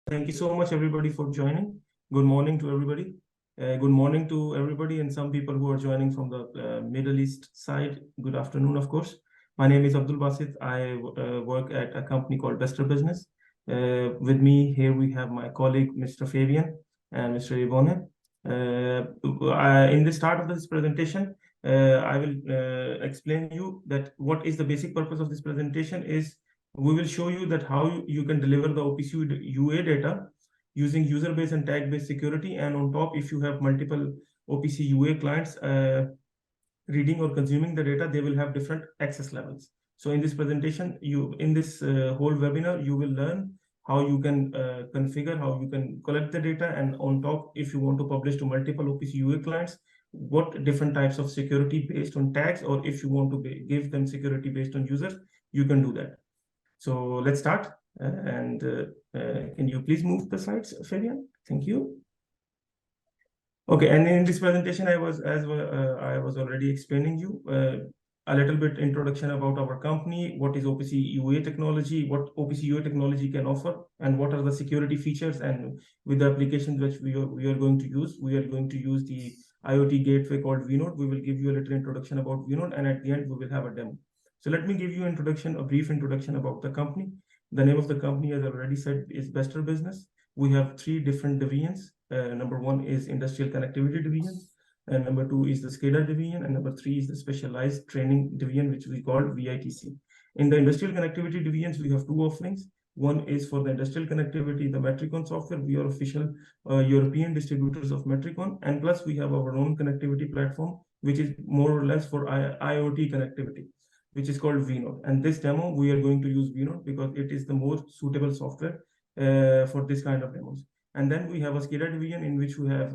Thank you so much, everybody, for joining. Good morning to everybody. Good morning to everybody, and some people who are joining from the Middle East side. Good afternoon, of course. My name is Abdul Basit. I work at a company called Bester Business. With me here, we have my colleague, Mr. Fabian and Mr. Ivone. In the start of this presentation, I will explain you that what is the basic purpose of this presentation is we will show you that how you can deliver the OPC UA data using user-based and tag-based security. And on top, if you have multiple OPC UA clients reading or consuming the data, they will have different access levels. So in this presentation, in this whole webinar, you will learn how you can configure, how you can collect the data, and on top, if you want to publish to multiple OPC UA clients, what different types of security based on tags, or if you want to give them security based on users, you can do that. So let's start. Can you please move the slides, Fabian? Thank you. Okay, and in this presentation, I was already explaining you a little bit introduction about our company, what is OPC UA Technology, what OPC UA Technology can offer, and what are the security features, and with the applications which we are going to use. We are going to use the IoT Gateway called vNode. We will give you a little introduction about vNode, and at the end, we will have a demo. So let me give you a brief introduction about the company. The name of the company, as I already said, is Bester Business. We have three different divisions. Number one is Industrial Connectivity Division, and number two is the SCADAS division, and number three is the Specialized Training Division, which we call VITC. In the Industrial Connectivity Divisions, we have two offerings. One is for the industrial connectivity, the Metricon software. We are official European distributors of Metricon, and plus we have our own connectivity platform, which is more or less for IoT connectivity, which is called vNode. And this demo, we are going to use vNode because it is the more suitable software for this kind of demos. And then we have a SCADA division in which we have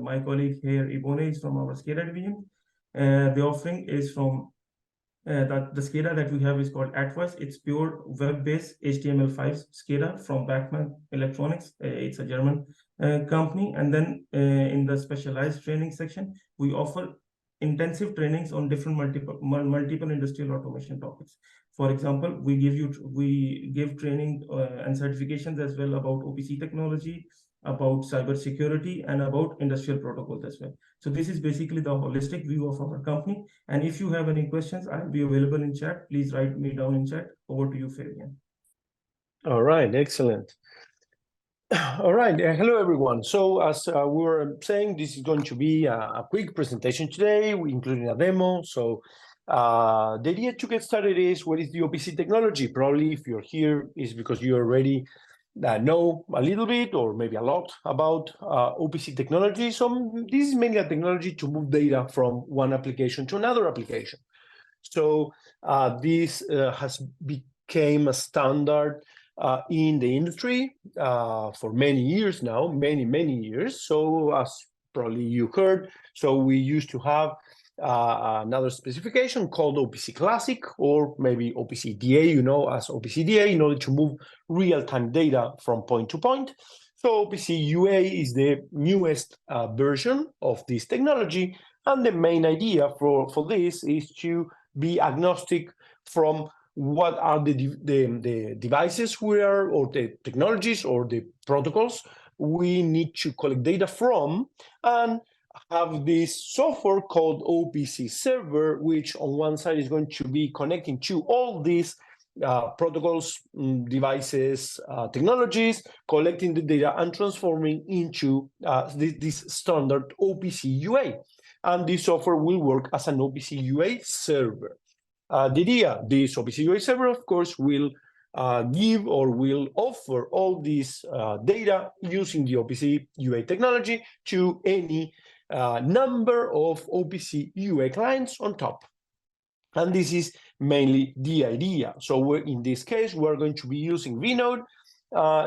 my colleague here, Ibone, is from our SCADA division. The offering is from the SCADA that we have is called Atwas. It's pure web-based HTML5 SCADA from Bachmann Electronics. It's a German company. And then in the specialized training section, we offer intensive trainings on different multiple industrial automation topics. For example, we give training and certifications as well about OPC technology, about cybersecurity, and about industrial protocols as well. So this is basically the holistic view of our company. And if you have any questions, I'll be available in chat. Please write me down in chat. Over to you, Fabian. All right, excellent. All right, hello everyone. So as we were saying, this is going to be a quick presentation today, including a demo. So the idea to get started is, what is the OPC technology? Probably if you're here is because you already know a little bit or maybe a lot about OPC technology. So this is mainly a technology to move data from one application to another application. So this has become a standard in the industry for many years now, many years. So as probably you heard, so we used to have another specification called OPC Classic, or maybe OPC DA, you know, as OPC DA, in order to move real-time data from point to point. So OPC UA is the newest version of this technology, and the main idea for this is to be agnostic from what are the devices we are, or the technologies or the protocols we need to collect data from, and have this software called OPC Server, which on one side is going to be connecting to all these protocols, devices, technologies, collecting the data and transforming into this standard OPC UA. And this software will work as an OPC UA server. The idea, this OPC UA server, of course, will give or will offer all this data using the OPC UA technology to any number of OPC UA clients on top. And this is mainly the idea. So in this case, we're going to be using vNode.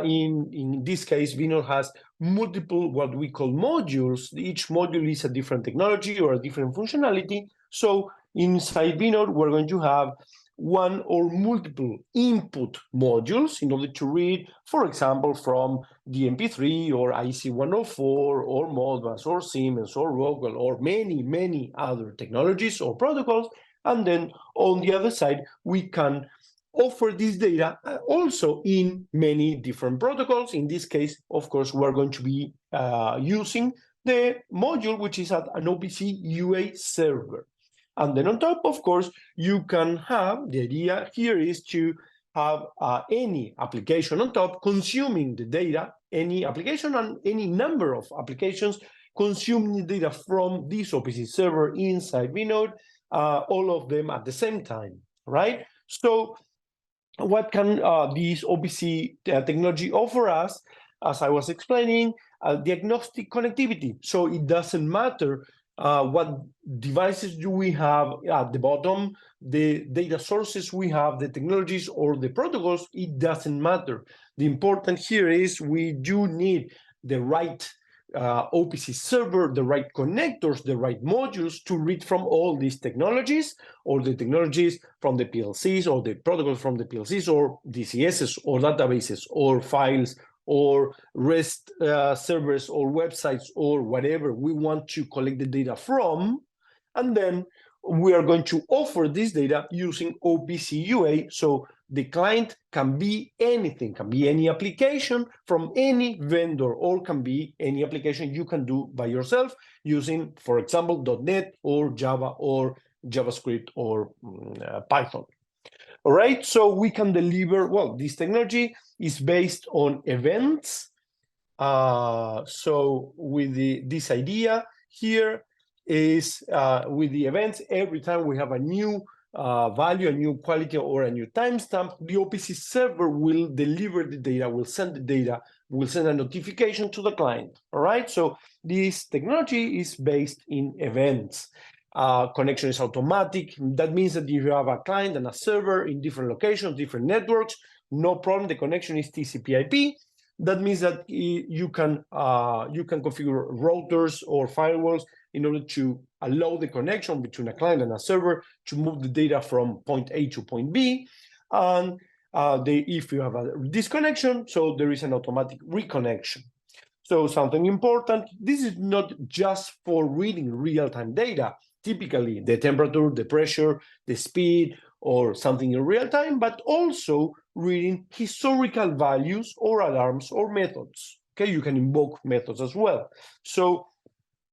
In this case, vNode has multiple what we call modules. Each module is a different technology or a different functionality. So inside vNode, we're going to have one or multiple input modules in order to read, for example, from DMP3 or IC104 or Modbus or Siemens or Rockwell or many other technologies or protocols. And then on the other side, we can offer this data also in many different protocols. In this case, of course, we're going to be using the module, which is an OPC UA server. And then on top, of course, you can have, the idea here is to have any application on top consuming the data, any application and any number of applications consuming the data from this OPC server inside vNode, all of them at the same time, right? So what can this OPC technology offer us? As I was explaining, diagnostic connectivity. So it doesn't matter what devices do we have at the bottom, the data sources we have, the technologies or the protocols, it doesn't matter. The important here is we do need the right OPC server, the right connectors, the right modules to read from all these technologies, or the technologies from the PLCs, or the protocols from the PLCs, or DCSs, or databases, or files, or REST servers, or websites, or whatever we want to collect the data from. And then we are going to offer this data using OPC UA. So the client can be anything, can be any application from any vendor, or can be any application you can do by yourself using, for example, .NET or Java or JavaScript or Python. All right, so we can deliver, well, this technology is based on events. So with this idea here is with the events, every time we have a new value, a new quality, or a new timestamp, the OPC server will deliver the data, will send the data, will send a notification to the client. All right, so this technology is based in events. Connection is automatic. That means that if you have a client and a server in different locations, different networks, no problem. The connection is TCP/IP. That means that you can configure routers or firewalls in order to allow the connection between a client and a server to move the data from point A to point B. And if you have a disconnection, so there is an automatic reconnection. So something important, this is not just for reading real-time data, typically the temperature, the pressure, the speed, or something in real time, but also reading historical values or alarms or methods. Okay, you can invoke methods as well. So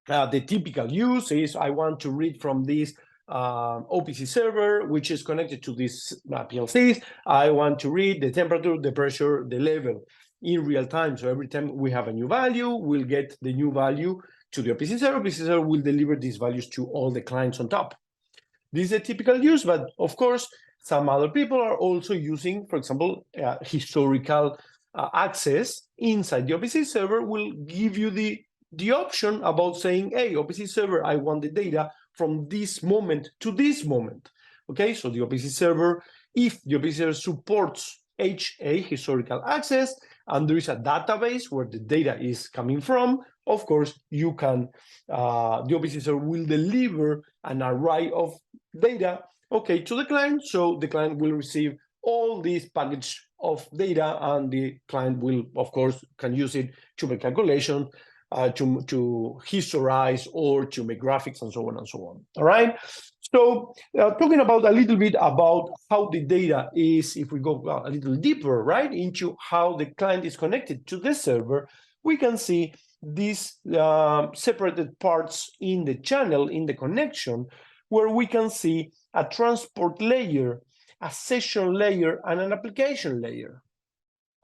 the typical use is I want to read from this OPC server, which is connected to these PLCs. I want to read the temperature, the pressure, the level in real time. So every time we have a new value, we'll get the new value to the OPC server. OPC server will deliver these values to all the clients on top. This is a typical use, but of course, some other people are also using, for example, historical access inside the OPC server will give you the option about saying, hey, OPC server, I want the data from this moment to this moment. Okay, so the OPC server, if the OPC server supports HA, historical access, and there is a database where the data is coming from, of course, you can, the OPC server will deliver an array of data, okay, to the client. So the client will receive all this package of data, and the client will, of course, can use it to make calculation, to historize, or to make graphics, and so on and so on. All right. So talking about a little bit about how the data is, if we go a little deeper, right, into how the client is connected to the server, we can see these separated parts in the channel, in the connection, where we can see a transport layer, a session layer, and an application layer.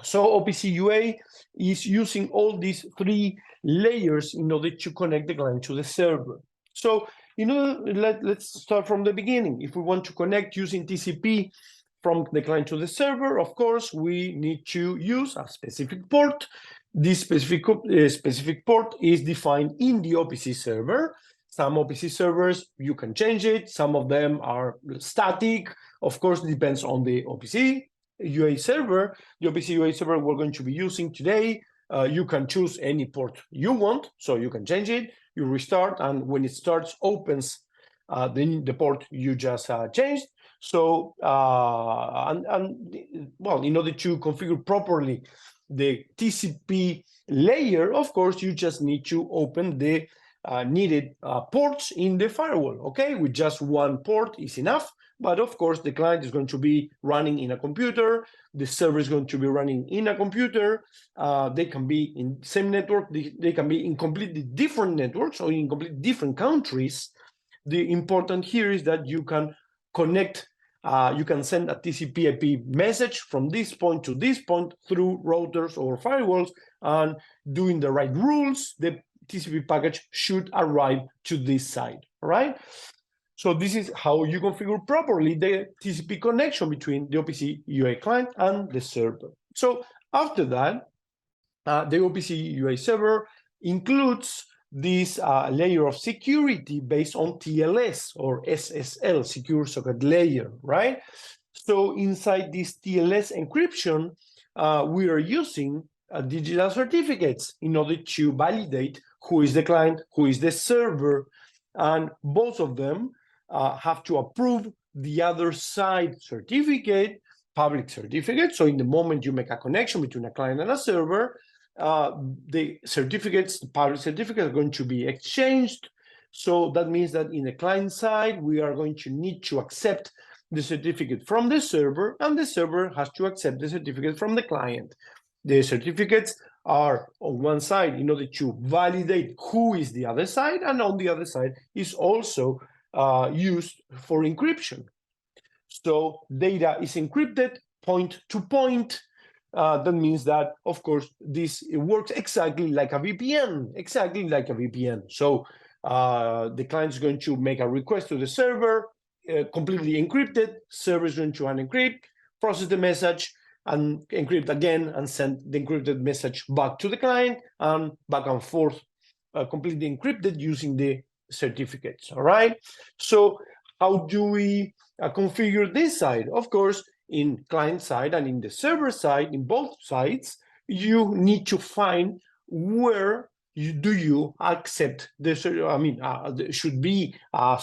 So OPC UA is using all these three layers in order to connect the client to the server. So, you know, let's start from the beginning. If we want to connect using TCP from the client to the server, of course, we need to use a specific port. This specific port is defined in the OPC server. Some OPC servers, you can change it. Some of them are static. Of course, it depends on the OPC UA server. The OPC UA server we're going to be using today, you can choose any port you want, so you can change it. You restart, and when it starts, opens the port you just changed. So, well, in order to configure properly the TCP layer, of course, you just need to open the needed ports in the firewall. Okay, with just one port is enough. but of course the client is going to be running in a computer, the server is going to be running in a computer. They can be in the same network, they can be in completely different networks or in completely different countries. The important here is that you can connect, you can send a TCP/IP message from this point to this point through routers or firewalls, and doing the right rules, the TCP package should arrive to this side, all right? So this is how you configure properly the TCP connection between the OPC UA client and the server. So after that, the OPC UA server includes this layer of security based on TLS or SSL, secure socket layer, right? So inside this TLS encryption, we are using digital certificates in order to validate who is the client, who is the server, and both of them have to approve the other side certificate, public certificate. So in the moment you make a connection between a client and a server, the certificates, the public certificates are going to be exchanged. So that means that in the client side, we are going to need to accept the certificate from the server, and the server has to accept the certificate from the client. The certificates are on one side in order to validate who is the other side, and on the other side is also used for encryption. So data is encrypted point to point. That means that, of course, this works exactly like a VPN, exactly like a VPN. So the client is going to make a request to the server, completely encrypted. Server is going to unencrypt, process the message, and encrypt again, and send the encrypted message back to the client, and back and forth, completely encrypted using the certificates. All right. So how do we configure this side? Of course, in client side and in the server side, in both sides, you need to find where do you accept the, I mean, there should be a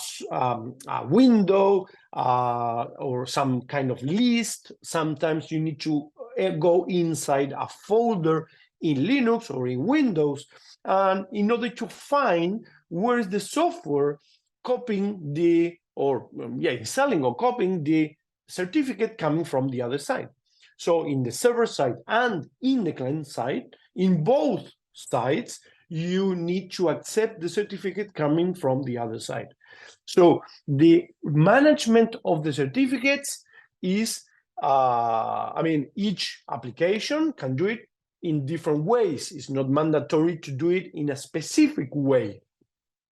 window or some kind of list. Sometimes you need to go inside a folder in Linux or in Windows, and in order to find where is the software copying the, or installing or copying the certificate coming from the other side. So in the server side and in the client side, in both sides, you need to accept the certificate coming from the other side. So the management of the certificates is, I mean, each application can do it in different ways. It's not mandatory to do it in a specific way.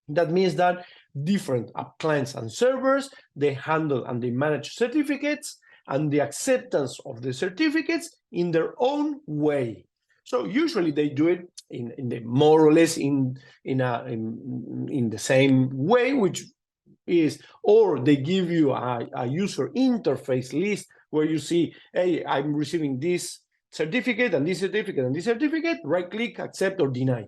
That means that different clients and servers, they handle and they manage certificates and the acceptance of the certificates in their own way. So usually they do it in the more or less in the same way, which is, or they give you a user interface list where you see, hey, I'm receiving this certificate and this certificate and this certificate, right click, accept or deny.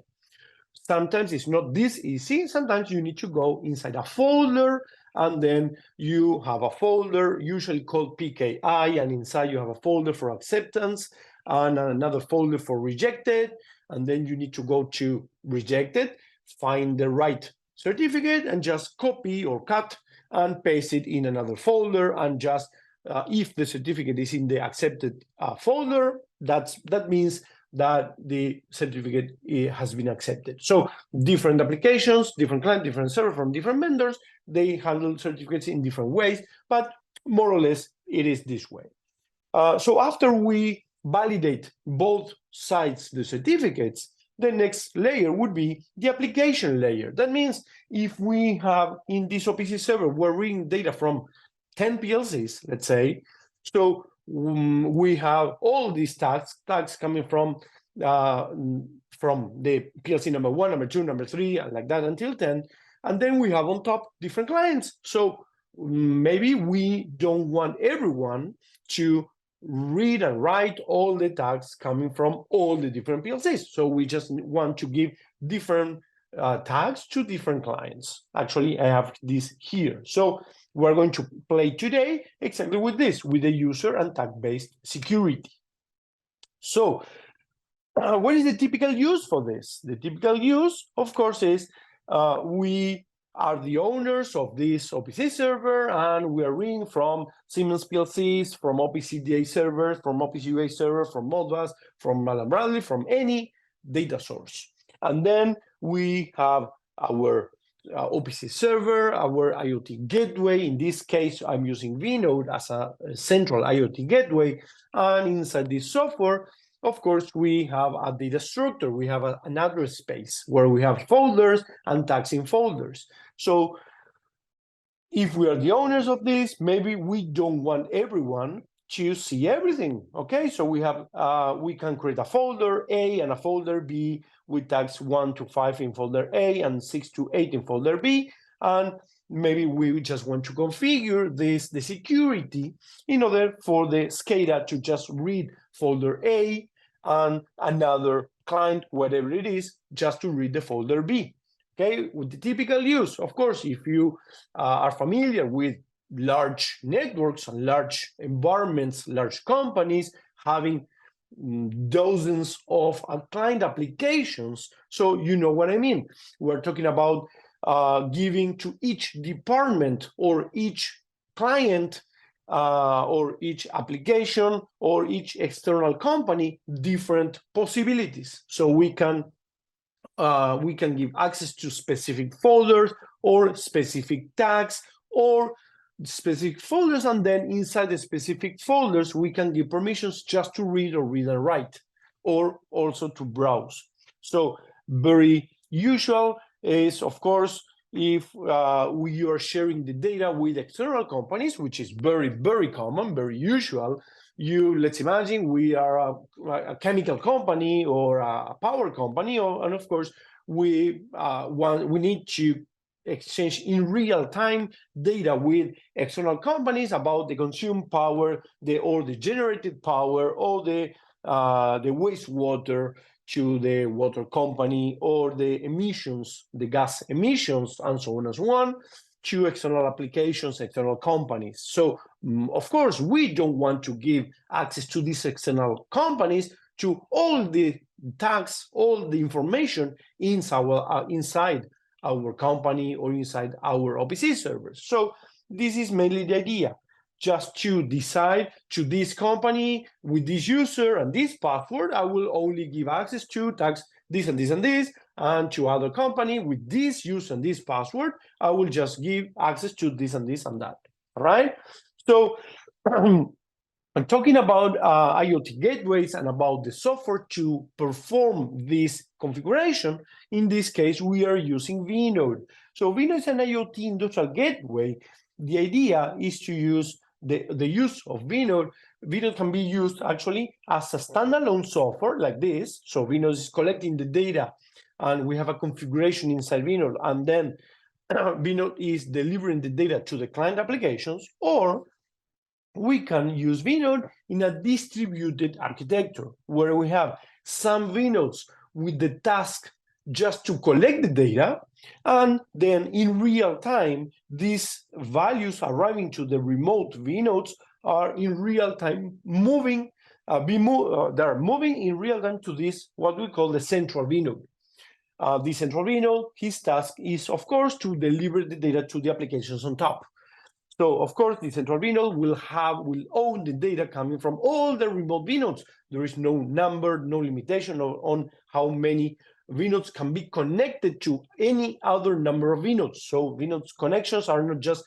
Sometimes it's not this easy. Sometimes you need to go inside a folder, and then you have a folder usually called PKI, and inside you have a folder for acceptance and another folder for rejected, and then you need to go to rejected, find the right certificate, and just copy or cut and paste it in another folder, and just if the certificate is in the accepted folder, that means that the certificate has been accepted. So different applications, different client, different server from different vendors, they handle certificates in different ways, but more or less it is this way. So after we validate both sides the certificates, the next layer would be the application layer. That means if we have in this OPC server, we're reading data from 10 PLCs, let's say, so we have all these tags coming from the PLC number 1, number 2, number 3, and like that until 10. And then we have on top different clients. So maybe we don't want everyone to read and write all the tags coming from all the different PLCs. So we just want to give different tags to different clients. Actually, I have this here. So we're going to play today exactly with this, with the user and tag-based security. So what is the typical use for this? The typical use, of course, is we are the owners of this OPC server, and we are reading from Siemens PLCs, from OPC UA servers, from OPC UA server, from Modbus, from Allen Bradley, from any data source. And then we have our OPC server, our IoT gateway. In this case, I'm using vNode as a central IoT gateway. And inside this software, of course, we have a data structure. We have an address space where we have folders and tags in folders. So if we are the owners of this, maybe we don't want everyone to see everything. Okay, so we can create a folder A and a folder B with tags 1 to 5 in folder A and 6 to 8 in folder B. And maybe we just want to configure the security in order for the SCADA to just read folder A and another client, whatever it is, just to read the folder B. Okay, with the typical use, of course, if you are familiar with large networks and large environments, large companies having dozens of client applications, so you know what I mean. We're talking about giving to each department or each client or each application or each external company different possibilities. So we can give access to specific folders or specific tags or specific folders, and then inside the specific folders, we can give permissions just to read or read and write, or also to browse. So very usual is, of course, if we are sharing the data with external companies, which is very, very common, very usual. Let's imagine we are a chemical company or a power company, and of course, we need to exchange in real time data with external companies about the consumed power, or the generated power, or the wastewater to the water company, or the emissions, the gas emissions, and so on and so on, to external applications, external companies. So, of course, we don't want to give access to these external companies to all the tags, all the information inside our company or inside our OPC servers. So this is mainly the idea, just to decide to this company with this user and this password, I will only give access to tags this and this and this, and to other company with this use and this password, I will just give access to this and this and that, all right? So I'm talking about IoT gateways and about the software to perform this configuration. In this case, we are using vNode. So vNode is an IoT industrial gateway. The idea is to use the use of vNode. vNode can be used actually as a standalone software like this. So vNode is collecting the data, and we have a configuration inside vNode, and then vNode is delivering the data to the client applications, or we can use vNode in a distributed architecture where we have some vNodes with the task just to collect the data, and then in real time, these values arriving to the remote vNodes are in real time moving, they're moving in real time to this, what we call the central vNode. The central vNode, his task is, of course, to deliver the data to the applications on top. So, of course, the central vNode will own the data coming from all the remote vNodes. There is no number, no limitation on how many vNodes can be connected to any other number of vNodes. So vNodes connections are not just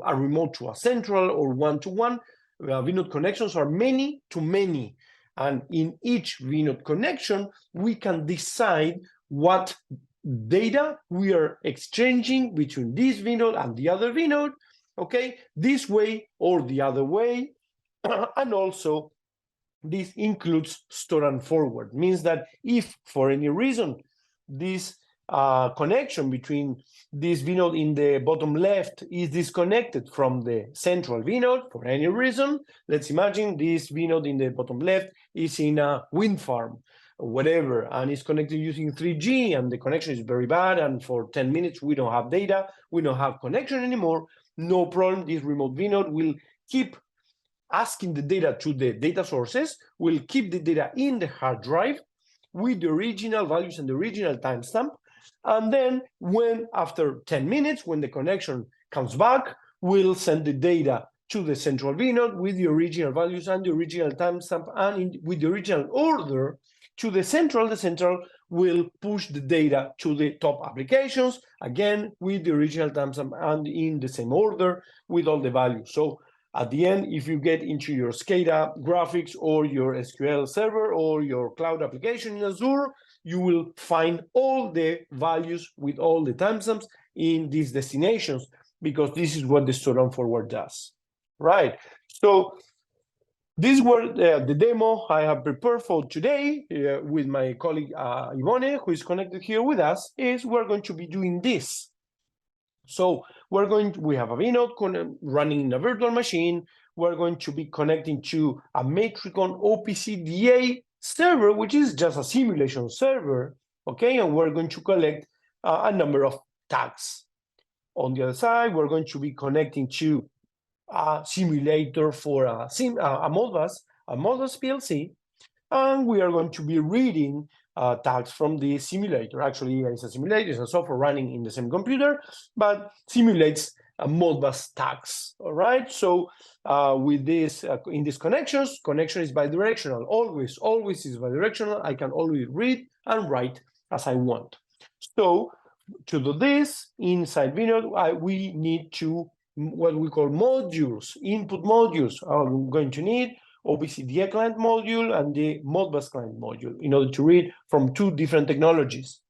a remote to a central or one-to-one. vNode connections are many to many. And in each vNode connection, we can decide what data we are exchanging between this vNode and the other vNode, okay, this way or the other way. And also, this includes store and forward, means that if for any reason this connection between this vNode in the bottom left is disconnected from the central vNode for any reason, let's imagine this vNode in the bottom left is in a wind farm, whatever, and it's connected using 3G, and the connection is very bad, and for 10 minutes we don't have data, we don't have connection anymore. No problem, this remote vNode will keep asking the data to the data sources, will keep the data in the hard drive with the original values and the original timestamp, And then when after 10 minutes, when the connection comes back, we'll send the data to the central vNode with the original values and the original timestamp and with the original order to the central. The central will push the data to the top applications, again, with the original timestamp and in the same order with all the values. So at the end, if you get into your SCADA graphics or your SQL server or your cloud application in Azure, you will find all the values with all the timestamps in these destinations, because this is what the store and forward does. Right. So these were the demo I have prepared for today with my colleague Ivone, who is connected here with us. Is we're going to be doing this. So we have a vNode running in a virtual machine. We're going to be connecting to a Matricon OPC UA server, which is just a simulation server. Okay, and we're going to collect a number of tags. On the other side, we're going to be connecting to a simulator for a Modbus PLC, and we are going to be reading tags from the simulator. Actually, it's a simulator, it's a software running in the same computer, but simulates Modbus tags. All right. So with this, in these connections, connection is bidirectional. Always is bidirectional. I can always read and write as I want. So to do this inside vNode, we need to what we call modules, input modules. I'm going to need OPC UA client module and the Modbus client module in order to read from two different technologies.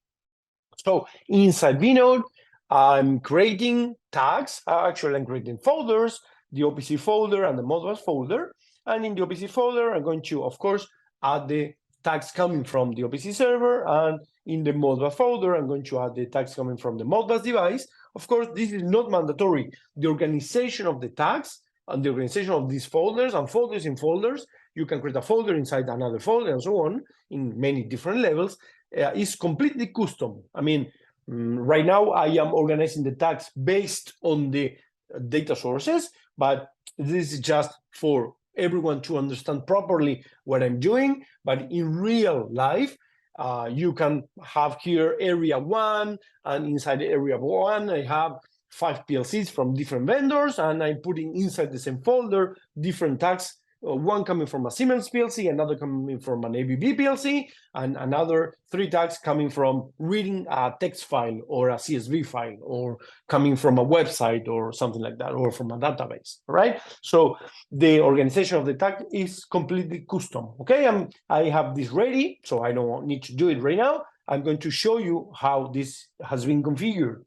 So inside vNode, I'm creating tags. Actually, I'm creating folders, the OPC folder and the Modbus folder. And in the OPC folder, I'm going to, of course, add the tags coming from the OPC server, and in the Modbus folder, I'm going to add the tags coming from the Modbus device. Of course, this is not mandatory. The organization of the tags and the organization of these folders and folders in folders, you can create a folder inside another folder and so on in many different levels, is completely custom. I mean, right now I am organizing the tags based on the data sources, but this is just for everyone to understand properly what I'm doing. But in real life, you can have here area 1, and inside area 1, I have 5 PLCs from different vendors, and I'm putting inside the same folder different tags, one coming from a Siemens PLC, another coming from an ABB PLC, and another 3 tags coming from reading a text file or a CSV file, or coming from a website or something like that, or from a database, right? So the organization of the tag is completely custom, okay? I have this ready, so I don't need to do it right now. I'm going to show you how this has been configured.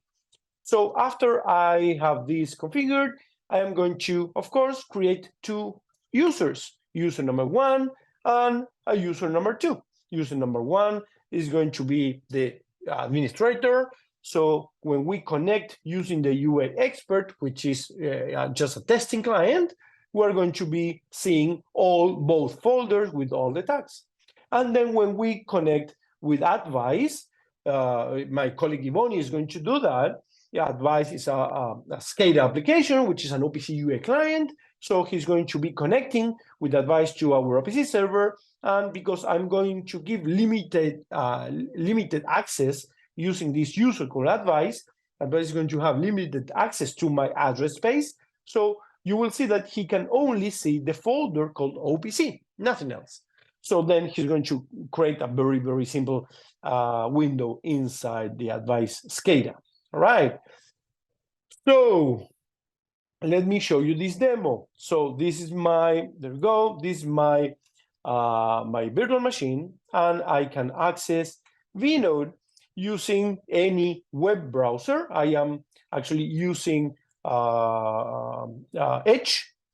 So after I have this configured, I am going to, of course, create 2 users, user number 1 and a user number 2. User number 1 is going to be the administrator. So when we connect using the UA expert, which is just a testing client, we're going to be seeing both folders with all the tags. And then when we connect with advice, my colleague Ivone is going to do that. Yeah, advice is a SCADA application, which is an OPC UA client. So he's going to be connecting with advice to our OPC server. And because I'm going to give limited access using this user called advice is going to have limited access to my address space. So you will see that he can only see the folder called OPC, nothing else. So then he's going to create a very, very simple window inside the advice SCADA. All right. So let me show you this demo. So this is my, there we go. This is my my virtual machine, and I can access vNode using any web browser. I am actually using Edge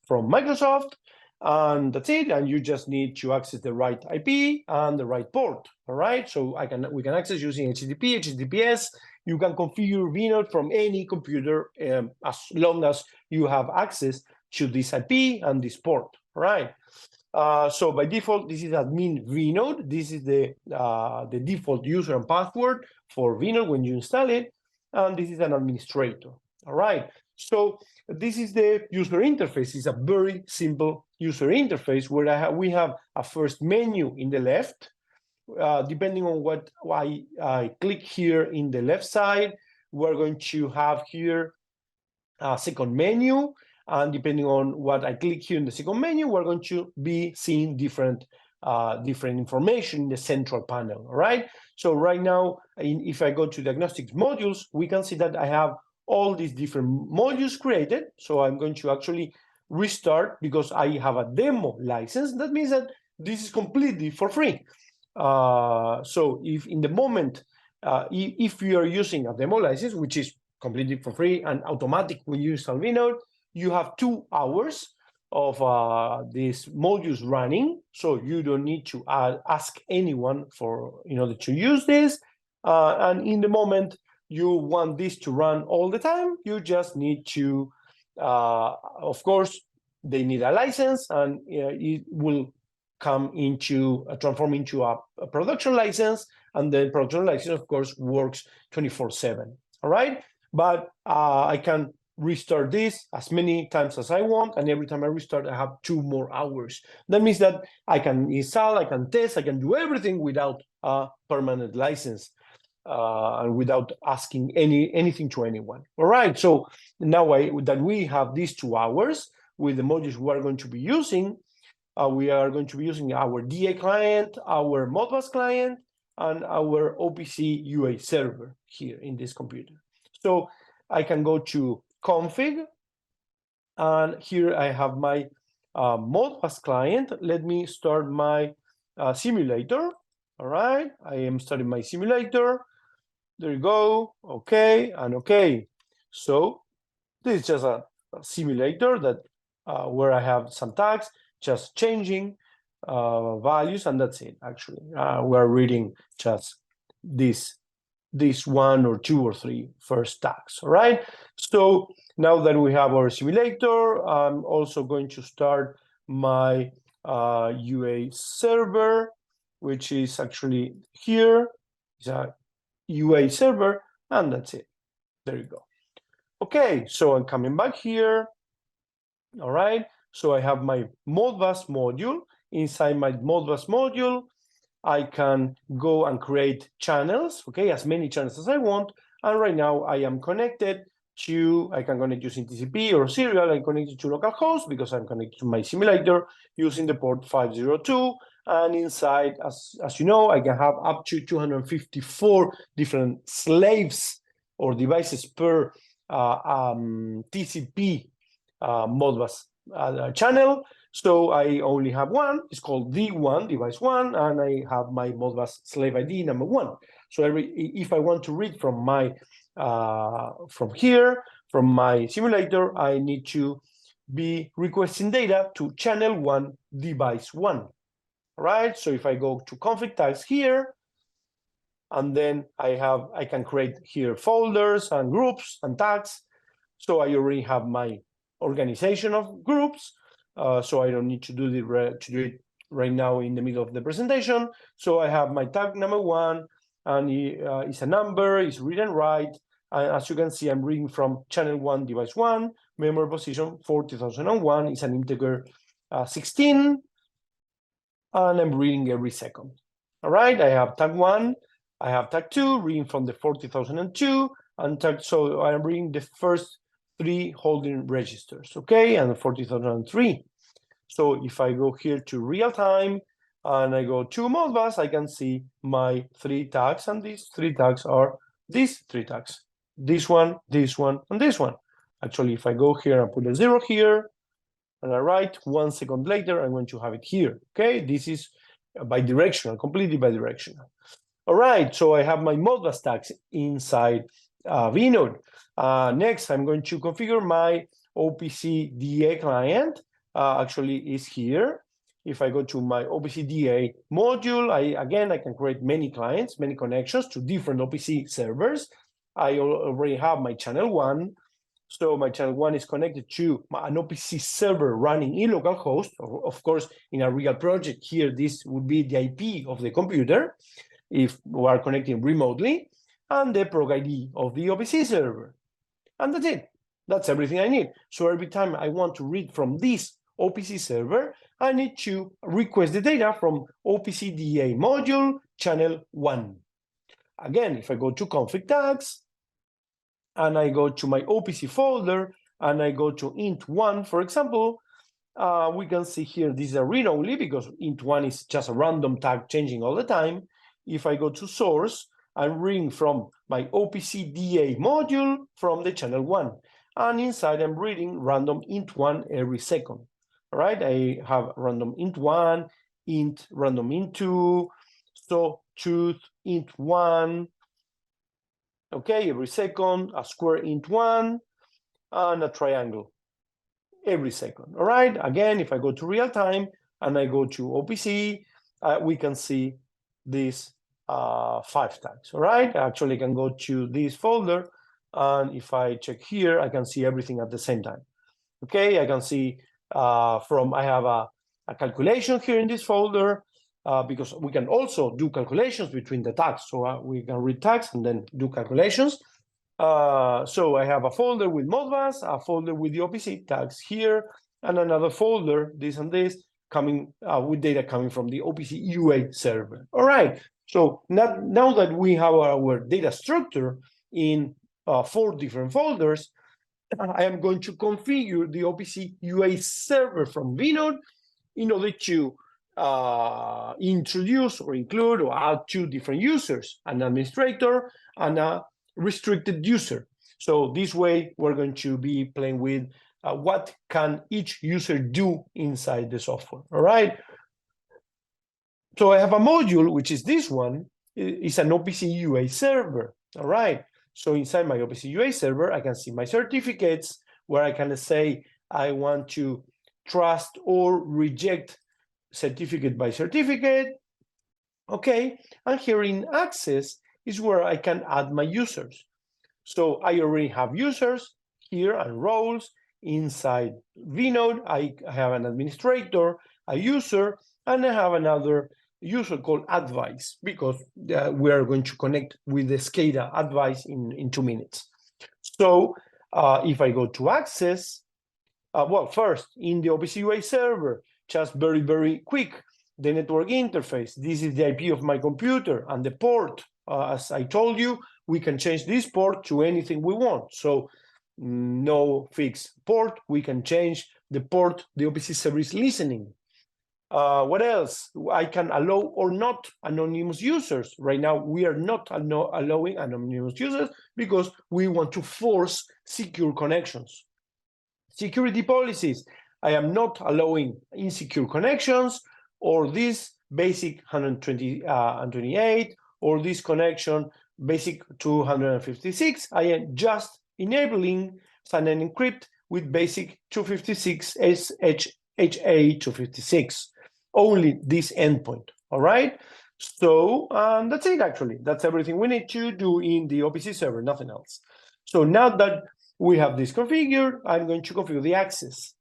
from Microsoft, and that's it. And you just need to access the right IP and the right port. All right. So we can access using HTTP, HTTPS. You can configure vNode from any computer as long as you have access to this IP and this port. All right. So by default, this is admin vNode. This is the default user and password for vNode when you install it, and this is an administrator. All right. So this is the user interface. It's a very simple user interface where we have a first menu in the left. depending on what I click here in the left side, we're going to have here a second menu. And depending on what I click here in the second menu, we're going to be seeing different information in the central panel, all right? So right now, if I go to diagnostics modules, we can see that I have all these different modules created. So I'm going to actually restart because I have a demo license. That means that this is completely for free. So if in the moment, if you are using a demo license, which is completely for free and automatic when you install vNode, you have 2 hours of these modules running, so you don't need to ask anyone in order to use this. And in the moment you want this to run all the time, you just need to, of course, they need a license, and it will come into transform into a production license, and the production license, of course, works 24/7. All right, but I can restart this as many times as I want, and every time I restart, I have 2 more hours. That means that I can install, I can test, I can do everything without a permanent license and without asking anything to anyone. All right, so now that we have these 2 hours with the modules we are going to be using, we are going to be using our DA client, our Modbus client, and our OPC UA server here in this computer. So I can go to config, and here I have my Modbus client. Let me start my simulator. All right, I am starting my simulator. There you go. Okay, and okay. So this is just a simulator that where I have some tags, just changing values, and that's it. Actually, we're reading just this 1 or 2 or 3 first tags. All right. So now that we have our simulator, I'm also going to start my UA server, which is actually here. It's a UA server, and that's it. There you go. Okay, so I'm coming back here. All right, so I have my Modbus module. Inside my Modbus module, I can go and create channels, okay, as many channels as I want. And right now I am connected to, I can connect using TCP or serial. I'm connected to localhost because I'm connected to my simulator using the port 502. And inside, as you know, I can have up to 254 different slaves or devices per TCP Modbus channel. So I only have one. It's called D1, device 1, and I have my Modbus slave ID number 1. So if I want to read from my from here, from my simulator, I need to be requesting data to channel 1, device 1. All right. So if I go to config tags here, and then I can create here folders and groups and tags. So I already have my organization of groups. So I don't need to do it right now in the middle of the presentation. So I have my tag number 1, and it's a number, it's read and write. And as you can see, I'm reading from channel 1, device 1, memory position 40,001. It's an integer 16, and I'm reading every second. All right, I have tag 1, I have tag 2, reading from the 40,002, and tag, so I'm reading the first 3 holding registers, okay, and 40,003. So if I go here to real time and I go to Modbus, I can see my 3 tags, and these 3 tags are these 3 tags: this one, and this one. Actually, if I go here and put a 0 here, and I write 1 second later, I'm going to have it here. Okay, this is bidirectional, completely bidirectional. All right, so I have my Modbus tags inside vNode. Next, I'm going to configure my OPC DA client. Actually, is here. If I go to my OPC DA module, I can create many clients, many connections to different OPC servers. I already have my channel 1. So my channel 1 is connected to an OPC server running in localhost. Of course, in a real project here, this would be the IP of the computer if we are connecting remotely, and the prog ID of the OPC server. And that's it. That's everything I need. So every time I want to read from this OPC server, I need to request the data from OPC DA module, channel 1. Again, if I go to config tags, and I go to my OPC folder, and I go to int1, for example, we can see here this is a read only because int1 is just a random tag changing all the time. If I go to source, I'm reading from my OPC DA module from the channel 1. And inside I'm reading random int1 every second. All right, I have random int1, int random int2, so truth int1, okay, every second, a square int1, and a triangle every second. All right, again, if I go to real time and I go to OPC, we can see this 5 tags. All right, I actually can go to this folder, and if I check here, I can see everything at the same time. Okay, I can see I have a calculation here in this folder, because we can also do calculations between the tags. So we can read tags and then do calculations. So I have a folder with Modbus, a folder with the OPC tags here, and another folder, this and this, coming with data coming from the OPC UA server. All right, so now that we have our data structure in 4 different folders, I am going to configure the OPC UA server from vNode in order to introduce or include or add 2 different users, an administrator and a restricted user. So this way, we're going to be playing with what can each user do inside the software, all right? So I have a module, which is this one, is an OPC UA server, all right? So inside my OPC UA server, I can see my certificates, where I can say I want to trust or reject certificate by certificate, okay? And here in access is where I can add my users. So I already have users here and roles. Inside vNode, I have an administrator, a user, and I have another user called advice, because we are going to connect with the SCADA advice in 2 minutes. So if I go to access, well, first in the OPC UA server, just very, very quick, the network interface. This is the IP of my computer, and the port. As I told you, we can change this port to anything we want. So no fixed port, we can change the port the OPC server is listening. What else? I can allow or not anonymous users. Right now, we are not allowing anonymous users because we want to force secure connections. Security policies. I am not allowing insecure connections, or this basic 128, or this connection basic 256. I am just enabling sign and encrypt with basic 256 HA256. Only this endpoint, all right? So that's it, actually. That's everything we need to do in the OPC server, nothing else. So now that we have this configured, I'm going to configure the access.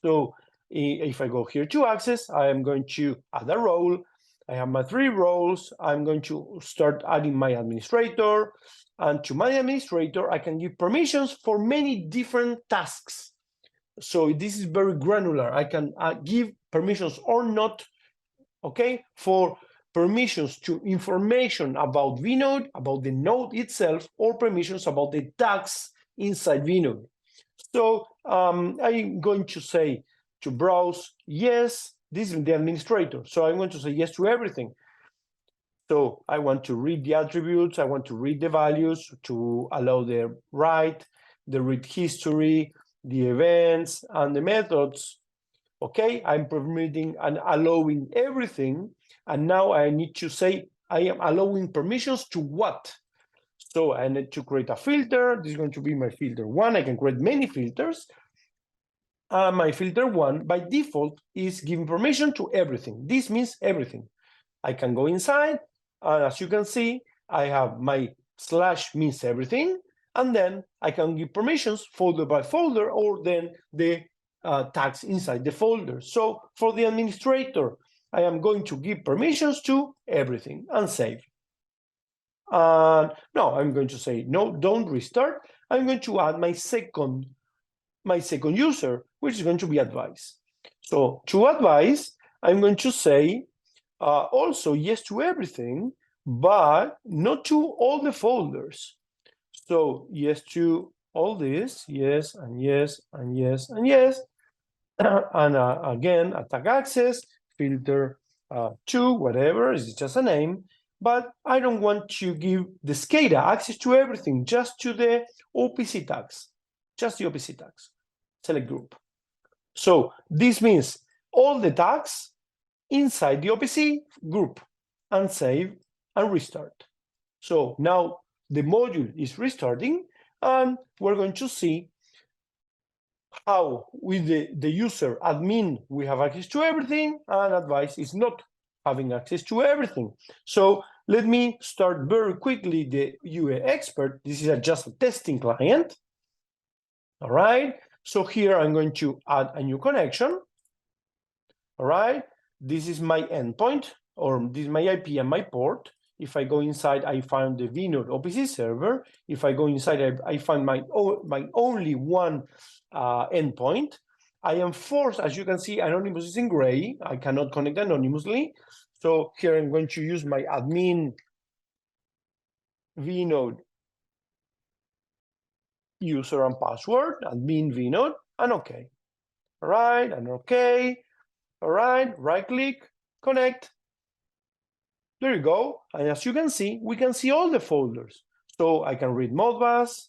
So if I go here to access, I am going to add a role. I have my 3 roles. I'm going to start adding my administrator. And to my administrator, I can give permissions for many different tasks. So this is very granular. I can give permissions or not, okay, for permissions to information about vNode, about the node itself, or permissions about the tags inside vNode. So I'm going to say to browse, yes, this is the administrator. So I'm going to say yes to everything. So I want to read the attributes, I want to read the values to allow the write, the read history, the events, and the methods. Okay, I'm permitting and allowing everything. And now I need to say I am allowing permissions to what? So I need to create a filter. This is going to be my filter 1. I can create many filters. My filter 1 by default is giving permission to everything. This means everything. I can go inside, and as you can see, I have my / means everything, and then I can give permissions folder by folder, or then the tags inside the folder. So for the administrator, I am going to give permissions to everything and save. No, I'm going to say no, don't restart. I'm going to add my second user, which is going to be advice. So to advice, I'm going to say also yes to everything, but not to all the folders. So yes to all this, yes, and yes, and yes, and yes. And again, attack access, filter to whatever, it's just a name. But I don't want to give the SCADA access to everything, just to the OPC tags, just the OPC tags, select group. So this means all the tags inside the OPC group, and save and restart. So now the module is restarting, and we're going to see how with the user admin we have access to everything, and advice is not having access to everything. So let me start very quickly the UA expert. This is just a testing client. All right. So here I'm going to add a new connection. All right. This is my endpoint, or this is my IP and my port. If I go inside, I find the vNode OPC server. If I go inside, I find my only one endpoint. I am forced, as you can see, anonymous is in gray. I cannot connect anonymously. So here I'm going to use my admin vNode user and password, admin vNode, and OK. All right, and OK. All right, right click, connect. There you go. And as you can see, we can see all the folders. So I can read Modbus,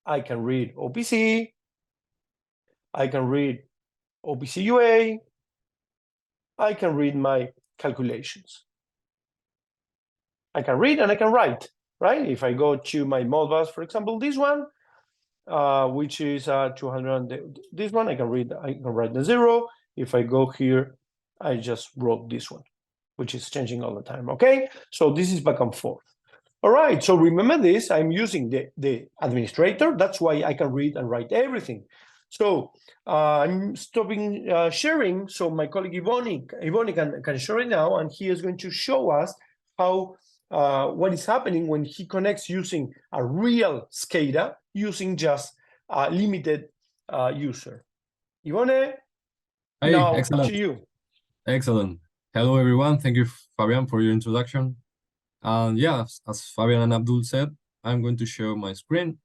I can read OPC, I can read OPC UA, I can read my calculations. I can read and I can write, right? If I go to my Modbus, for example, this one, which is 200, this one, I can read, I can write the 0. If I go here, I just wrote this one, which is changing all the time, okay? So this is back and forth. All right, so remember this, I'm using the administrator, that's why I can read and write everything. So I'm stopping sharing, so my colleague Ivone can share it now, and he is going to show us how what is happening when he connects using a real SCADA, using just a limited user. Ivone, Hey, now excellent. to you. Excellent. Hello, everyone. Thank you, Fabian, for your introduction. And yeah, as Fabian and Abdul said, I'm going to show my screen,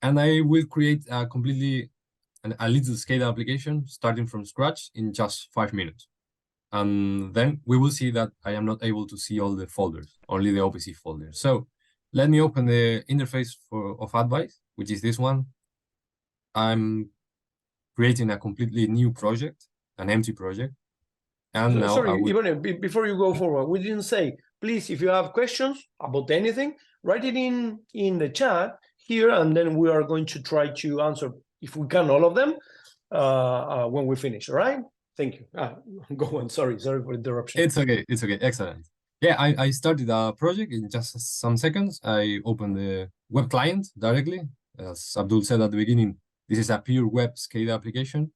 and I will create a little SCADA application starting from scratch in just 5 minutes. And then we will see that I am not able to see all the folders, only the OPC folder. So let me open the interface of advice, which is this one. I'm creating a completely new project, an empty project. And now sorry, Ivone, before you go forward, we didn't say, please, if you have questions about anything, write it in the chat here, and then we are going to try to answer, if we can, all of them when we finish, all right? Thank you. Go on, sorry for interruption. It's okay, excellent. Yeah, I started a project in just some seconds. I opened the web client directly. As Abdul said at the beginning, this is a pure web SCADA application.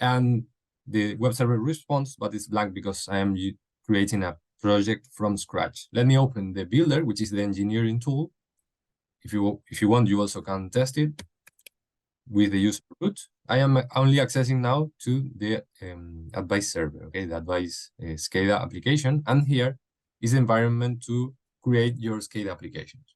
And the web server responds, but it's blank because I am creating a project from scratch. Let me open the builder, which is the engineering tool. If you want, you also can test it with the user root. I am only accessing now to the advice server, okay, the advice SCADA application. And here is the environment to create your SCADA applications.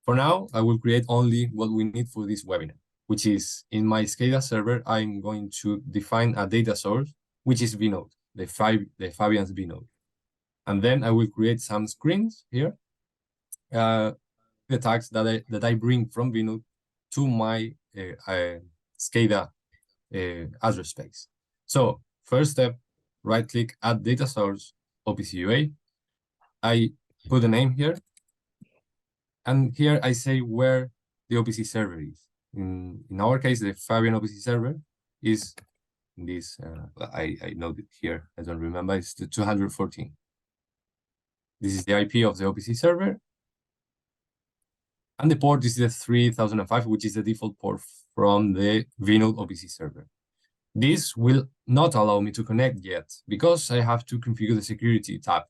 For now, I will create only what we need for this webinar, which is in my SCADA server, I'm going to define a data source, which is vNode, the Fabian's vNode. And then I will create some screens here, the tags that I bring from vNode to my SCADA address space. So first step, right click, add data source, OPC UA. I put a name here. And here I say where the OPC server is. In our case, the Fabian OPC server is this, I know it here, I don't remember, it's the 214. This is the IP of the OPC server. And the port is the 3005, which is the default port from the vNode OPC server. This will not allow me to connect yet because I have to configure the security tab.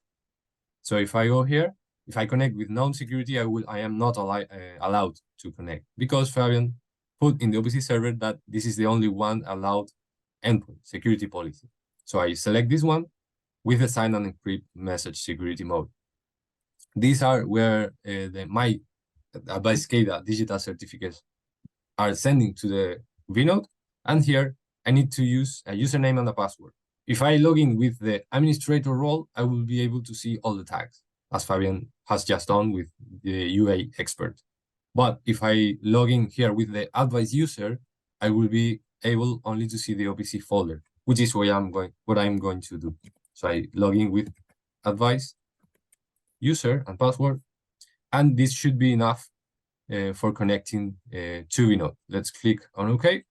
So if I go here, if I connect with known security, I am not allowed to connect because Fabian put in the OPC server that this is the only one allowed endpoint security policy. So I select this one with the sign and encrypt message security mode. These are where my advanced SCADA digital certificates are sending to the vNode. And here I need to use a username and a password. If I log in with the administrator role, I will be able to see all the tags, as Fabian has just done with the UA expert. But if I log in here with the advanced user, I will be able only to see the OPC folder, which is what I'm going to do. So I log in with advanced user and password, and this should be enough for connecting to vNode. Let's click on OK.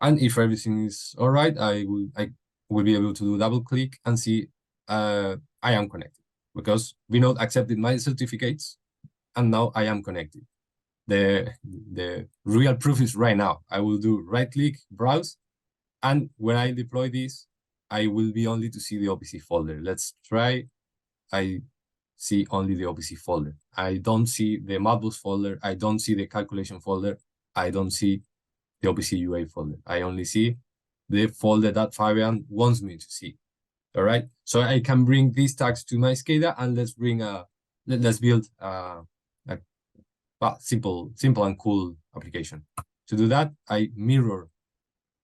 And if everything is all right, I will be able to do double click and see I am connected, because vNode accepted my certificates and now I am connected. The real proof is right now. I will do right click, browse, and when I deploy this, I will be only to see the OPC folder. Let's try. I see only the OPC folder. I don't see the Modbus folder. I don't see the calculation folder. I don't see the OPC UA folder. I only see the folder that Fabian wants me to see. All right. So I can bring these tags to my SCADA, and let's build a simple and cool application. To do that, I mirror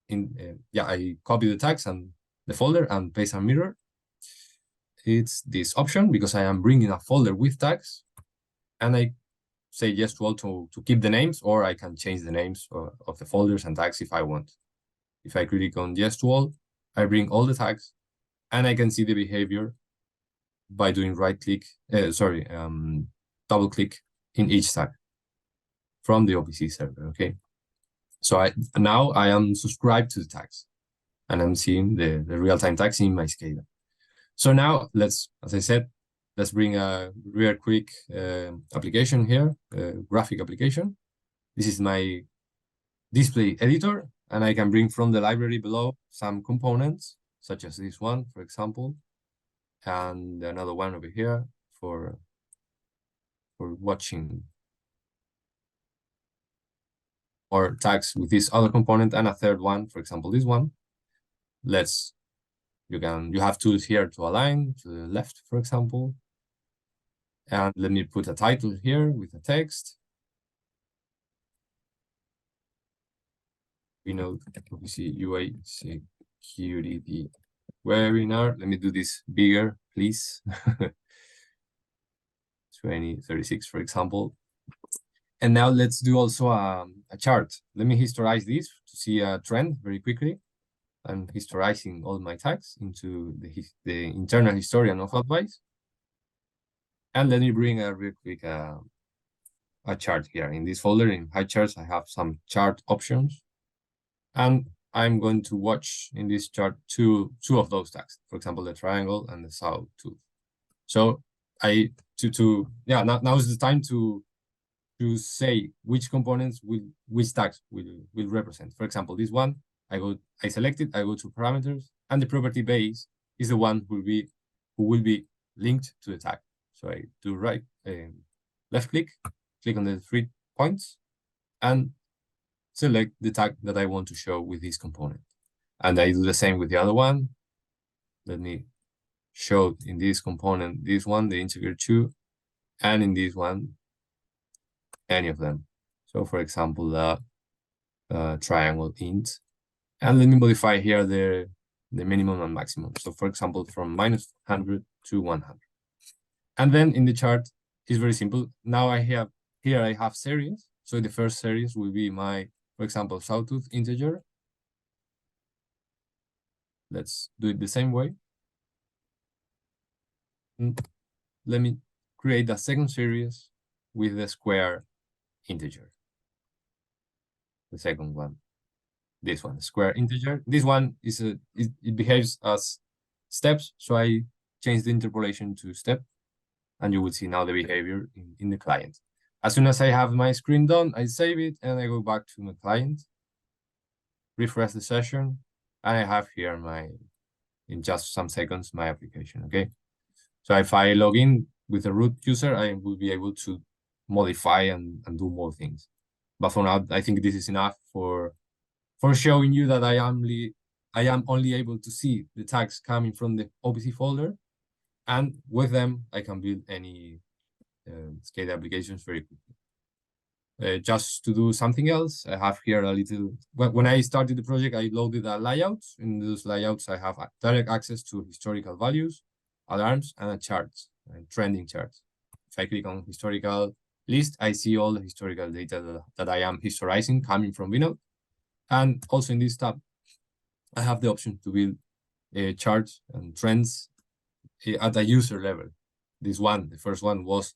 I copy the tags and the folder and paste and mirror. It's this option because I am bringing a folder with tags, and I say yes to all to keep the names, or I can change the names of the folders and tags if I want. If I click on yes to all, I bring all the tags, and I can see the behavior by doing double click in each tag from the OPC server. Okay, so now I am subscribed to the tags, and I'm seeing the real-time tags in my SCADA. So now as I said, let's bring a real quick application here, graphic application. This is my display editor, and I can bring from the library below some components, such as this one, for example, and another one over here for watching, or tags with this other component, and a third one, for example, this one. You have tools here to align to the left, for example. And let me put a title here with a text. vNode OPC UA Security webinar. Let me do this bigger, please. 2036, for example. And now let's do also a chart. Let me historize this to see a trend very quickly. I'm historizing all my tags into the internal historian of advice. And let me bring a real quick a chart here. In this folder, in high charts, I have some chart options. And I'm going to watch in this chart two of those tags. For example, the triangle and the sawtooth. So now is the time to say which components which tags will represent. For example, this one, I select it, I go to parameters, and the property base is the one who will be linked to the tag. So I do left click on the 3 points, and select the tag that I want to show with this component. And I do the same with the other one. Let me show in this component, this one, the integer 2, and in this one, any of them. So for example, the triangle int. And let me modify here the minimum and maximum. So for example, from -100 to 100. And then in the chart, it's very simple. Now I have series. So the first series will be my, for example, sawtooth integer. Let's do it the same way. Let me create a second series with the square integer. The second one, this one, square integer. This one it behaves as steps. So I change the interpolation to step, and you will see now the behavior in the client. As soon as I have my screen done, I save it and I go back to my client, refresh the session, and I have here in just some seconds, my application, okay? So if I log in with a root user, I will be able to modify and do more things. But for now, I think this is enough for showing you that I am only able to see the tags coming from the OPC folder. And with them, I can build any SCADA applications very quickly. Just to do something else, I have here a little, when I started the project, I loaded a layout. In those layouts, I have direct access to historical values, alarms, and a chart, trending charts. If I click on historical list, I see all the historical data that I am historizing coming from vNode. And also in this tab, I have the option to build charts and trends at a user level. The first one was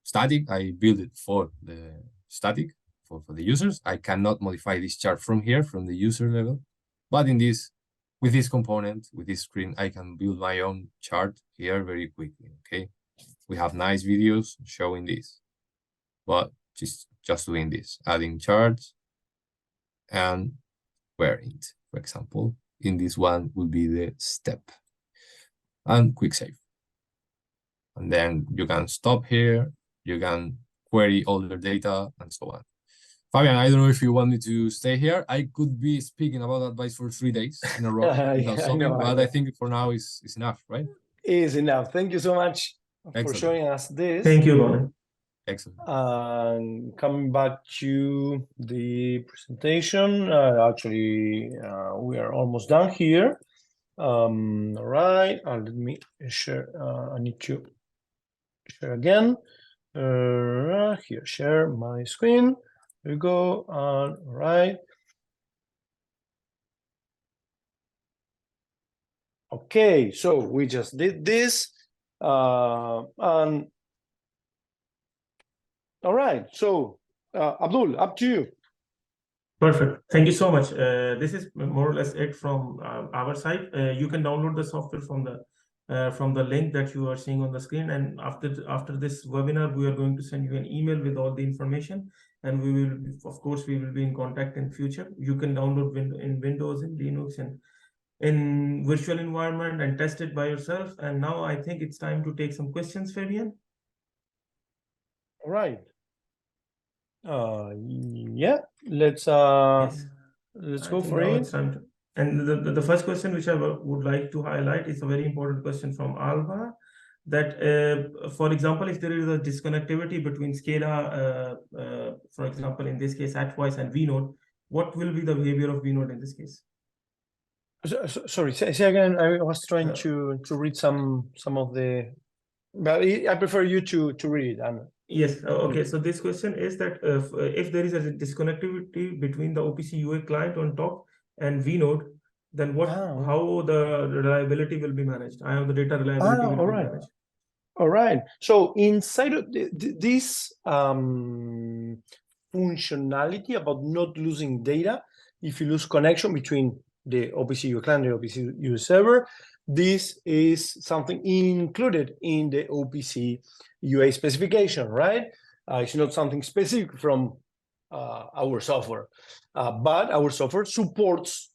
static. I built it for the static, for the users. I cannot modify this chart from here, from the user level. But with this component, with this screen, I can build my own chart here very quickly, okay? We have nice videos showing this, but just doing this, adding charts and querying it, for example. In this one will be the step and quick save. And then you can stop here, you can query all the data and so on. Fabian, I don't know if you want me to stay here. I could be speaking about advice for 3 days in a row without stopping, but I think for now is enough, right? Is enough. Thank you so much for Excellent. showing us this. Thank you, Ronnie. Excellent. And coming back to the presentation, we are almost done here. All right, let me share. I need to share again. Here, share my screen. There we go. All right. Okay, so we just did this. And all right, so Abdul, up to you. Perfect. Thank you so much. This is more or less it from our side. You can download the software from the link that you are seeing on the screen. And after this webinar, we are going to send you an email with all the information. And we will, of course, we will be in contact in future. You can download in Windows, in Linux, and in virtual environment and test it by yourself. And now I think it's time to take some questions, Fabian. All right. Yeah, let's Yes. let's I go think for now it. it's time to. And the first question which I would like to highlight is a very important question from Alva, that for example, if there is a disconnectivity between SCADA, for example, in this case, AtWise and vNode, what will be the behavior of vNode in this case? Sorry, say again. I was trying to read some of the, but I prefer you to read it. Yes. Okay. So this question is that if there is a disconnectivity between the OPC UA client on top and vNode, then how the reliability will be managed? How the data reliability will be managed? All right. So inside of this functionality about not losing data, if you lose connection between the OPC UA client and the OPC UA server, this is something included in the OPC UA specification, right? It's not something specific from our software, but our software supports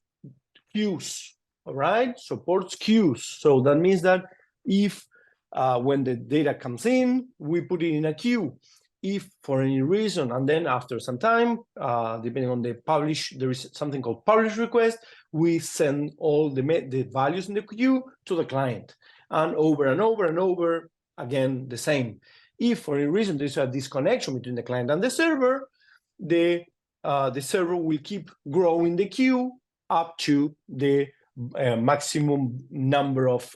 queues, all right? Supports queues. So that means that if when the data comes in, we put it in a queue. If for any reason, and then after some time, depending on the publish, there is something called publish request, we send all the values in the queue to the client. And over, again, the same. If for any reason there's a disconnection between the client and the server will keep growing the queue up to the maximum number of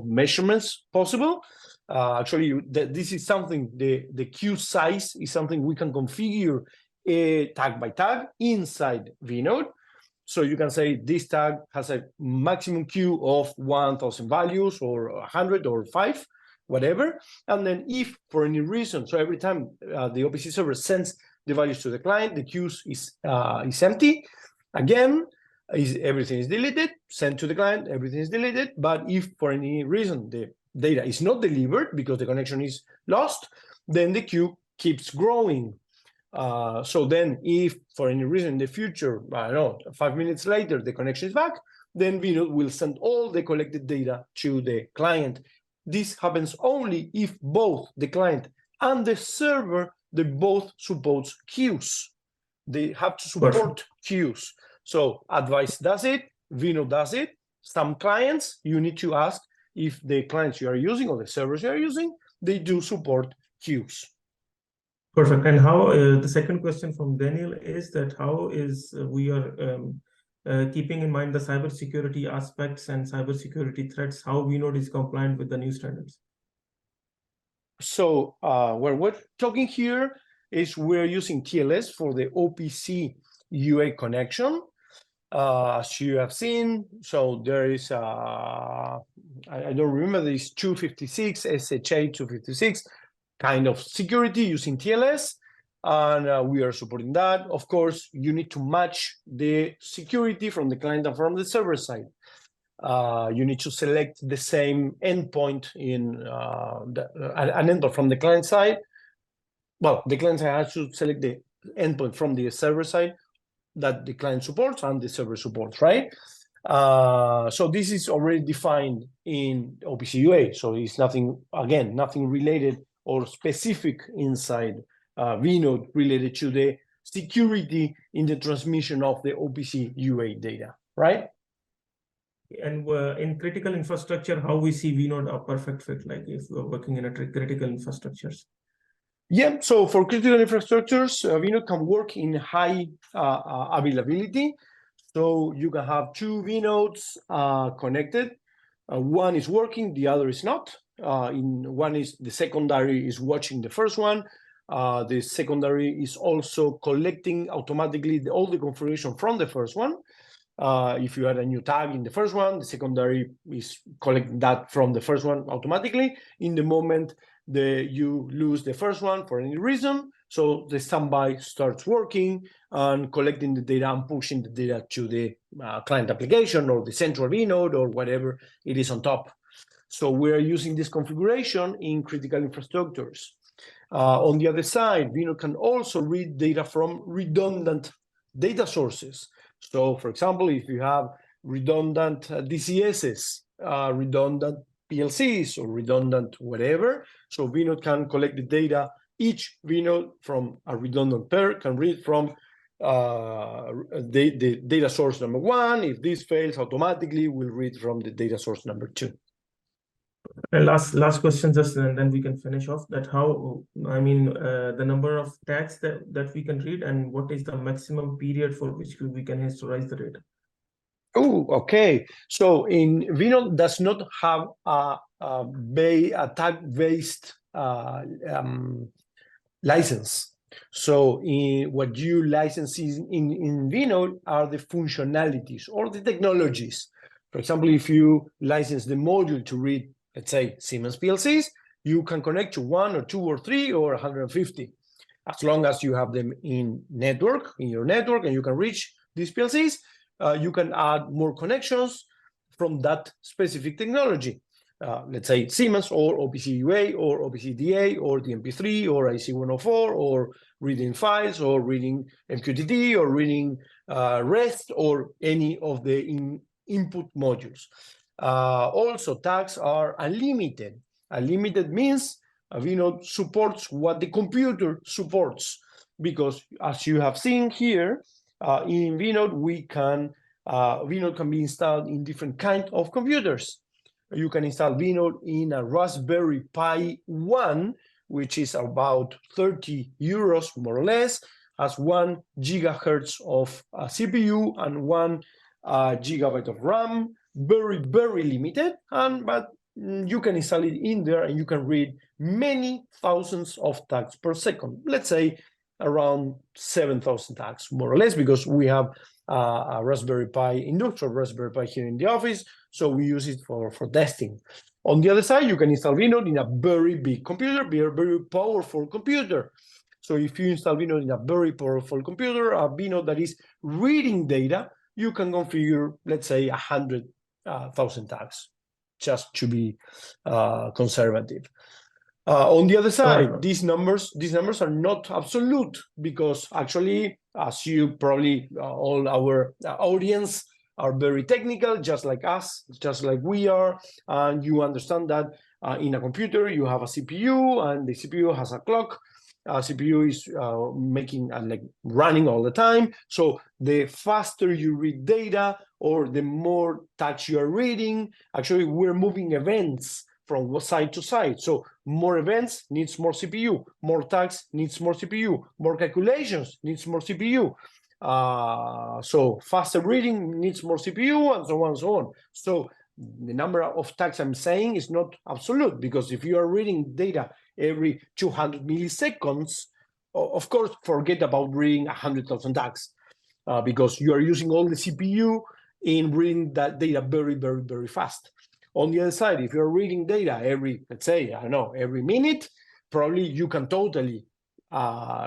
measurements possible. Actually, this is something, the queue size is something we can configure tag by tag inside vNode. So you can say this tag has a maximum queue of 1,000 values or 100 or 5, whatever. And then if for any reason, so every time the OPC server sends the values to the client, the queue is empty. Again, everything is deleted, sent to the client, everything is deleted. But if for any reason the data is not delivered because the connection is lost, then the queue keeps growing. So then if for any reason in the future, I don't know, 5 minutes later, the connection is back, then vNode will send all the collected data to the client. This happens only if both the client and the server, they both support queues. They have to support queues. So AtWise does it, vNode does it. Some clients, you need to ask if the clients you are using or the servers you are using, they do support queues. Perfect. And how the second question from Daniel is that how is we are keeping in mind the cybersecurity aspects and cybersecurity threats, how vNode is compliant with the new standards? So what we're talking here is we're using TLS for the OPC UA connection. As you have seen, so there is, I don't remember, this 256, SHA 256 kind of security using TLS, and we are supporting that. Of course, you need to match the security from the client and from the server side. You need to select the same endpoint in an endpoint from the client side. Well, the client side has to select the endpoint from the server side that the client supports and the server supports, right? So this is already defined in OPC UA. So it's nothing, again, nothing related or specific inside vNode related to the security in the transmission of the OPC UA data, right? And in critical infrastructure, how we see vNode a perfect fit, like if we're working in a critical infrastructures? Yeah, so for critical infrastructures, vNode can work in high availability. So you can have two vNodes connected. One is working, the other is not. One is the secondary is watching the first one. The secondary is also collecting automatically all the configuration from the first one. If you add a new tag in the first one, the secondary is collecting that from the first one automatically. In the moment you lose the first one for any reason, so the standby starts working and collecting the data and pushing the data to the client application or the central vNode or whatever it is on top. So we're using this configuration in critical infrastructures. On the other side, vNode can also read data from redundant data sources. So, for example, if you have redundant DCSs, redundant PLCs, or redundant whatever, so vNode can collect the data. Each vNode from a redundant pair can read from the data source number one. If this fails, automatically will read from the data source number two. And last question, just and then we can finish off that how, I mean, the number of tags that we can read and what is the maximum period for which we can historize the data? Oh, okay. So in vNode does not have a tag-based license. So what you license in vNode are the functionalities or the technologies. For example, if you license the module to read, let's say, Siemens PLCs, you can connect to 1 or 2 or 3 or 150, as long as you have them in your network, and you can reach these PLCs. You can add more connections from that specific technology. Let's say Siemens or OPC UA or OPC DA or DMP3 or IC104 or reading files or reading MQTT or reading REST or any of the input modules. Also, tags are unlimited. Unlimited means vNode supports what the computer supports, because as you have seen here, in vNode, vNode can be installed in different kinds of computers. You can install vNode in a Raspberry Pi 1, which is about 30 euros, more or less, has 1 gigahertz of CPU and 1 gigabyte of RAM, very, very limited, but you can install it in there and you can read many thousands of tags per second. Let's say around 7,000 tags, more or less, because we have a Raspberry Pi, industrial Raspberry Pi here in the office, so we use it for testing. On the other side, you can install vNode in a very big computer, very powerful computer. So if you install vNode in a very powerful computer, a vNode that is reading data, you can configure, let's say, 100,000 tags, just to be conservative. On the other side, these numbers are not absolute, because actually, as you probably, all our audience are very technical, just like us, just like we are, and you understand that in a computer you have a CPU, and the CPU has a clock. CPU is making like running all the time. So the faster you read data or the more tags you are reading. Actually, we're moving events from side to side. So more events needs more CPU, more tags needs more CPU, more calculations needs more CPU. So faster reading needs more CPU, and so on and so on. So the number of tags I'm saying is not absolute, because if you are reading data every 200 milliseconds, of course, forget about reading 100,000 tags, because you are using all the CPU in reading that data very, very, very fast. On the other side, if you're reading data every, let's say, I don't know, every minute, probably you can totally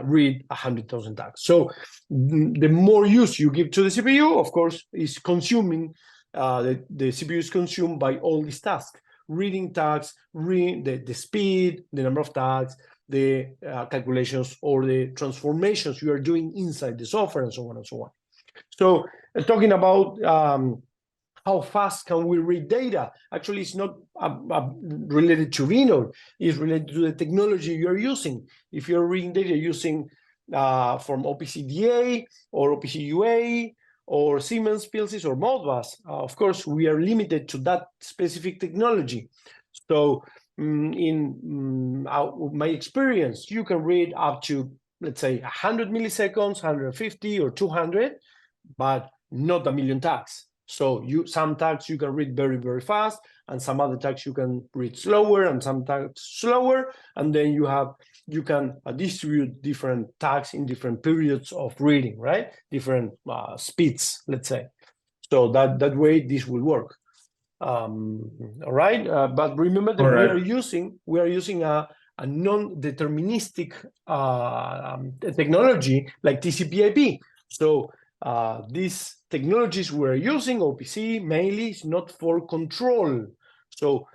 read 100,000 tags. So the more use you give to the CPU, of course, is consuming, the CPU is consumed by all these tasks, reading tags, the speed, the number of tags, the calculations or the transformations you are doing inside the software, and so on and so on. So talking about how fast can we read data? Actually, it's not related to vNode. It's related to the technology you're using. If you're reading data using from OPC DA or OPC UA or Siemens PLCs or Modbus, of course, we are limited to that specific technology. So in my experience, you can read up to, let's say, 100 milliseconds, 150 or 200, but not a million tags. So some tags you can read very, very fast, and some other tags you can read slower, and some tags slower, and then you can distribute different tags in different periods of reading, right? Different speeds, let's say. So that way this will work. All right, but remember that we are using a non-deterministic technology like TCP/IP. So these technologies we're using, OPC mainly, is not for control. So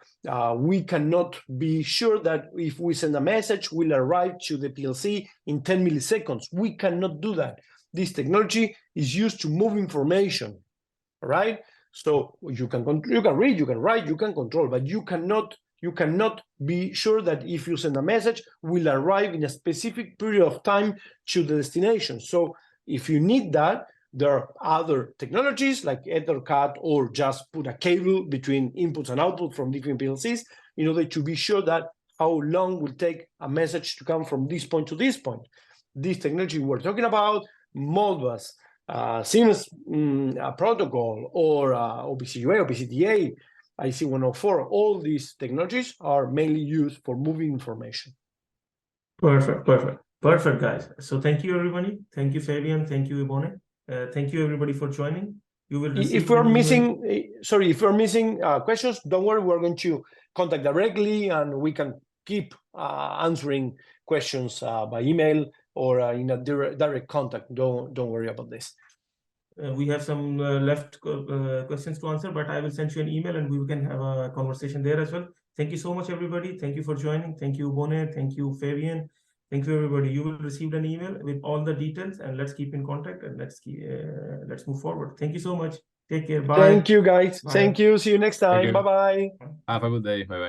we cannot be sure that if we send a message, will arrive to the PLC in 10 milliseconds. We cannot do that. This technology is used to move information, all right? So you can read, you can write, you can control, but you cannot be sure that if you send a message, will arrive in a specific period of time to the destination. So if you need that, there are other technologies like EtherCAT, or just put a cable between inputs and outputs from different PLCs in order to be sure that how long will take a message to come from this point to this point. This technology we're talking about, Modbus, Siemens protocol, or OPC UA, OPC DA, IC104, all these technologies are mainly used for moving information. Perfect, guys. So thank you, everybody. Thank you, Fabian. Thank you, Ibone. Thank you, everybody, for joining. You will receive if we're missing questions, don't worry, we're going to contact directly, and we can keep answering questions by email or in a direct contact. Don't worry about this. We have some left questions to answer, but I will send you an email and we can have a conversation there as well. Thank you so much, everybody. Thank you for joining. Thank you, Ibone. Thank you, Fabian. Thank you, everybody. You will receive an email with all the details, and let's keep in contact, and let's move forward. Thank you so much. Take care. Bye. Thank you, guys. Bye. Thank you. See you next time. Bye-bye. Have a good day. Bye-bye.